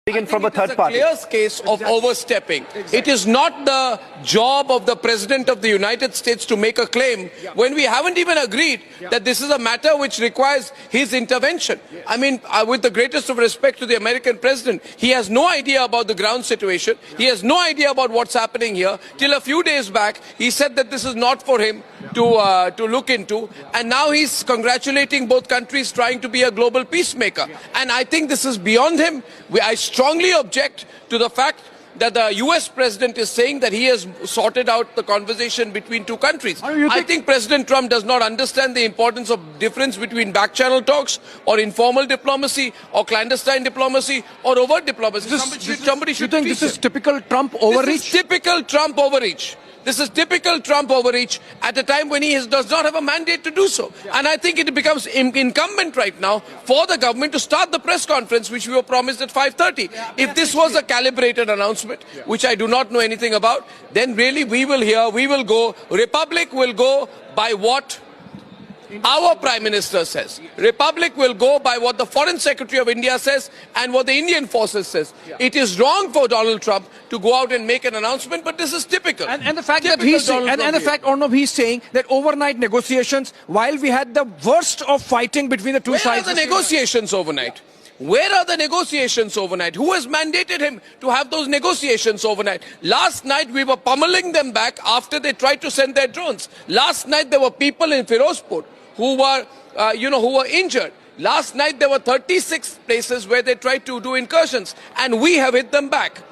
Taken from a third party. Clear case of overstepping. It is not the job of the President of the United States to make a claim when we haven't even agreed that this is a matter which requires his intervention. I mean, with the greatest of respect to the American President, he has no idea about the ground situation. He has no idea about what's happening here. Till a few days back, he said that this is not for him to look into, and now he's congratulating both countries trying to be a global peacemaker. And I think this is beyond him. I strongly object to the fact that the US President is saying that he has sorted out the conversation between two countries. I think President Trump does not understand the importance of difference between back-channel talks or informal diplomacy or clandestine diplomacy or overt diplomacy. Somebody should think this is typical Trump overreach? This is typical Trump overreach. This is typical Trump overreach at a time when he does not have a mandate to do so. And I think it becomes incumbent right now for the government to start the press conference, which we were promised at 5:30. If this was a calibrated announcement, which I do not know anything about, then really we will hear, we will go, Republic will go by what our Prime Minister says. Republic will go by what the Foreign Secretary of India says and what the Indian forces says. It is wrong for Donald Trump to go out and make an announcement, but this is typical. And the fact that he's saying, and the fact, Arnav, he's saying that overnight negotiations, while we had the worst of fighting between the two sides. Where are the negotiations overnight? Where are the negotiations overnight? Who has mandated him to have those negotiations overnight? Last night we were pummeling them back after they tried to send their drones. Last night there were people in Firozpur who were injured. Last night there were 36 places where they tried to do incursions, and we have hit them back.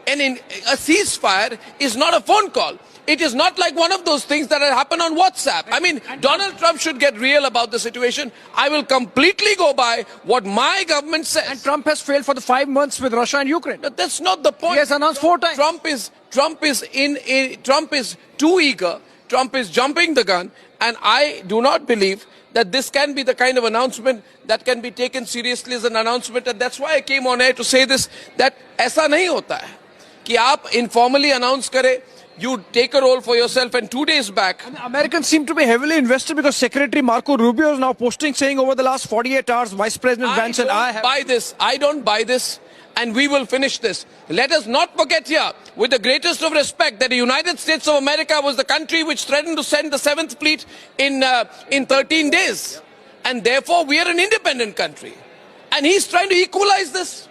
And a ceasefire is not a phone call. It is not like one of those things that happen on WhatsApp. I mean, Donald Trump should get real about the situation. I will completely go by what my government says. And Trump has failed for the 5 months with Russia and Ukraine. But that's not the point. He has announced 4 times. Trump is too eager. Trump is jumping the gun. And I do not believe that this can be the kind of announcement that can be taken seriously as an announcement. And that's why I came on air to say this, that ऐसा नहीं होता है कि आप informally announce करें, you take a role for yourself, and 2 days back. And Americans seem to be heavily invested because Secretary Marco Rubio is now posting saying over the last 48 hours, Vice President Vance and I don't buy this. And we will finish this. Let us not forget here, with the greatest of respect, that the United States of America was the country which threatened to send the 7th Fleet in 13 days. And therefore, we are an independent country. And he's trying to equalize this.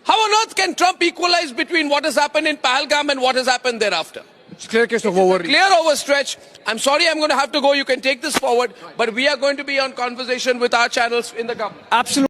How on earth can Trump equalize between what has happened in Pahalgam and what has happened thereafter? It's a clear case of overreach. Clear overstretch. I'm sorry I'm going to have to go. You can take this forward. But we are going to be on conversation with our channels in the government. Absolutely.